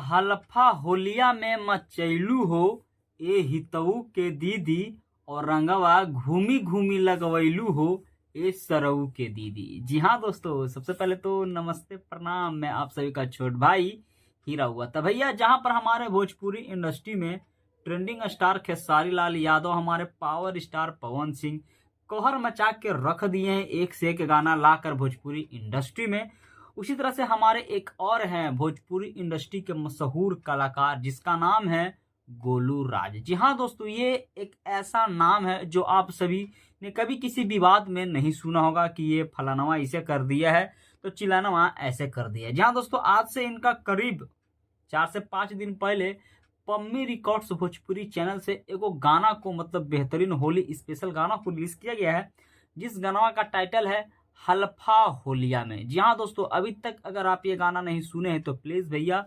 हलफा होलिया में मचैलू हो ए हितऊ के दीदी और रंगवा घूमी घूमी लगवैलू हो ए सरऊ के दीदी। जी हाँ दोस्तों, सबसे पहले तो नमस्ते प्रणाम, मैं आप सभी का छोट भाई हीरा हुआ था भैया। जहां पर हमारे भोजपुरी इंडस्ट्री में ट्रेंडिंग स्टार खेसारी लाल यादव, हमारे पावर स्टार पवन सिंह कोहर मचा के रख दिए हैं एक से एक गाना लाकर भोजपुरी इंडस्ट्री में। उसी तरह से हमारे एक और हैं भोजपुरी इंडस्ट्री के मशहूर कलाकार जिसका नाम है गोलू राज। जी हाँ दोस्तों, ये एक ऐसा नाम है जो आप सभी ने कभी किसी विवाद में नहीं सुना होगा कि ये फलानवा इसे कर दिया है तो चिलानवा ऐसे कर दिया है। जी हाँ दोस्तों, आज से इनका करीब 4 से 5 दिन पहले पम्मी रिकॉर्ड्स भोजपुरी चैनल से एगो गाना को मतलब बेहतरीन होली स्पेशल गाना को रिलीज किया गया है, जिस गाना का टाइटल है हलफा होलिया में। जी हाँ दोस्तों, अभी तक अगर आप ये गाना नहीं सुने हैं तो प्लीज भैया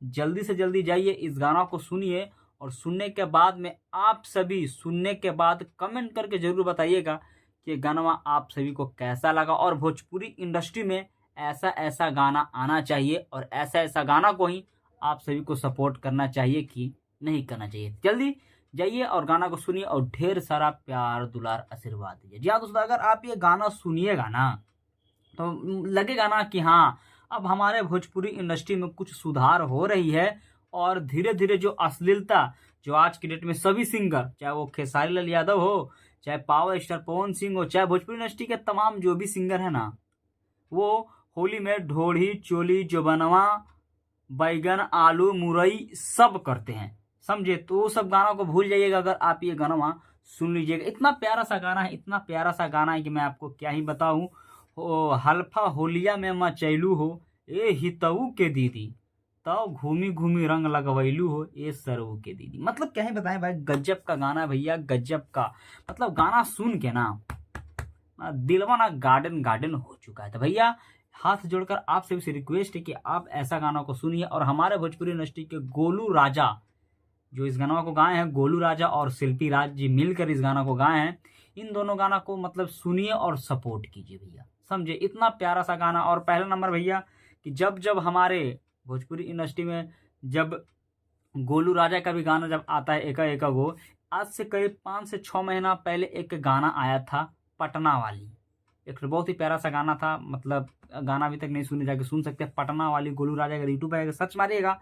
जल्दी से जल्दी जाइए इस गाना को सुनिए, और सुनने के बाद में आप सभी सुनने के बाद कमेंट करके जरूर बताइएगा कि गाना आप सभी को कैसा लगा, और भोजपुरी इंडस्ट्री में ऐसा ऐसा गाना आना चाहिए और ऐसा ऐसा गाना को ही आप सभी को सपोर्ट करना चाहिए कि नहीं करना चाहिए। जल्दी जाइए और गाना को सुनिए और ढेर सारा प्यार दुलार आशीर्वाद दीजिए। जी हाँ दोस्तों, अगर आप ये गाना सुनिएगा ना तो लगेगा ना कि हाँ अब हमारे भोजपुरी इंडस्ट्री में कुछ सुधार हो रही है, और धीरे धीरे जो अश्लीलता जो आज की डेट में सभी सिंगर, चाहे वो खेसारी लाल यादव हो, चाहे पावर स्टार पवन सिंह हो, चाहे भोजपुरी इंडस्ट्री के तमाम जो भी सिंगर है ना, वो होली में ढोढ़ी चोली जोबनवा बैगन आलू मुरई सब करते हैं, समझे। तो वो सब गाना को भूल जाइएगा, अगर आप ये गाना सुन लीजिएगा। इतना प्यारा सा गाना है, इतना प्यारा सा गाना है कि मैं आपको क्या ही बताऊं। हल्फा होलिया में मचैलू हो ए हितऊ के दीदी, तो घूमी घूमी रंग लगवैलू हो ए सरऊ के दीदी। मतलब क्या ही बताएं भाई, गजब का गाना है भैया, गजब का। मतलब गाना सुन के ना दिलवा ना गार्डन गार्डन हो चुका है। तो भैया हाथ जोड़कर आप सभी से रिक्वेस्ट है कि आप ऐसा गाना को सुनिए, और हमारे भोजपुरी इंडस्ट्री के गोलू राजा जो इस गाना को गाए हैं, गोलू राजा और शिल्पी राज जी मिलकर इस गाना को गाए हैं, इन दोनों गाना को मतलब सुनिए और सपोर्ट कीजिए भैया, समझे। इतना प्यारा सा गाना। और पहला नंबर भैया कि जब जब हमारे भोजपुरी इंडस्ट्री में जब गोलू राजा का भी गाना जब आता है एका एका गो, आज से करीब 5 से 6 महीना पहले एक गाना आया था पटना वाली, एक बहुत ही प्यारा सा गाना था। मतलब गाना अभी तक नहीं सुने, जाके सुन सकते हैं। पटना वाली गोलू राजा का यूट्यूब पर सर्च मारिएगा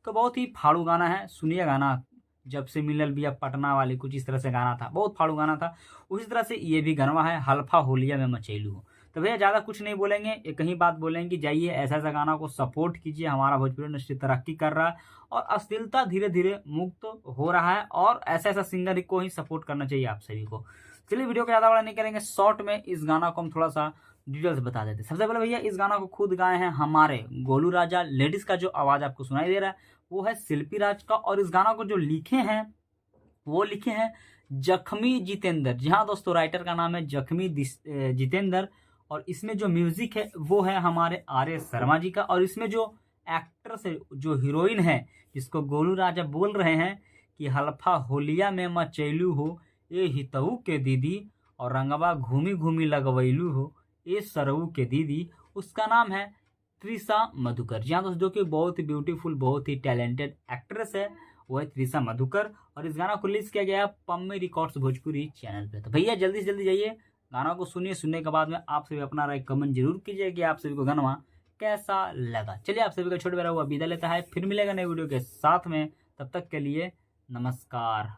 तो बहुत ही फाड़ू गाना है, सुनिए गाना। जब से मिलल भी अब पटना वाली, कुछ इस तरह से गाना था, बहुत फाड़ू गाना था। उसी तरह से ये भी गाना है हल्फा होलिया में मचैलू हो। तो भैया ज़्यादा कुछ नहीं बोलेंगे, एक ही बात बोलेंगे कि जाइए ऐसा ऐसा गाना को सपोर्ट कीजिए। हमारा भोजपुरी इंडस्ट्री तरक्की कर रहा है और अश्लीलता धीरे धीरे मुक्त हो रहा है, और ऐसा ऐसा सिंगर को ही सपोर्ट करना चाहिए आप सभी को। चलिए वीडियो को ज़्यादा बड़ा नहीं करेंगे, शॉर्ट में इस गाना को हम थोड़ा सा डिटेल्स बता देते हैं। सबसे पहले भैया इस गाना को खुद गाए हैं हमारे गोलू राजा। लेडीज का जो आवाज़ आपको सुनाई दे रहा है वो है शिल्पी राज का, और इस गाना को जो लिखे हैं वो लिखे हैं जख्मी जितेंद्र। जी हाँ दोस्तों, राइटर का नाम है जख्मी जितेंद्र, और इसमें जो म्यूजिक है वो है हमारे आर.एस. शर्मा जी का, और इसमें जो एक्ट्रेस है, जो हीरोइन है जिसको गोलू राजा बोल रहे हैं कि हल्फा होलिया में मचैलू हो ए हितऊ के दीदी, और रंगवा घूमी घूमी लगवैलू हो ए सरऊ के दीदी, उसका नाम है त्रिशा मधुकर। जी हाँ दोस्तों, जो कि बहुत ही ब्यूटीफुल, बहुत ही टैलेंटेड एक्ट्रेस है, वो है त्रिशा मधुकर। और इस गाना को रिलीज किया गया पम्मी रिकॉर्ड्स भोजपुरी चैनल पे। तो भैया जल्दी से जल्दी जाइए गाना को सुनिए, सुनने के बाद में आप सभी अपना राय कमेंट जरूर कीजिए कि आप सभी को गाना कैसा लगा। चलिए आप सभी का छोटे बड़ा हुआ विदा लेता है, फिर मिलेगा नए वीडियो के साथ में, तब तक के लिए नमस्कार।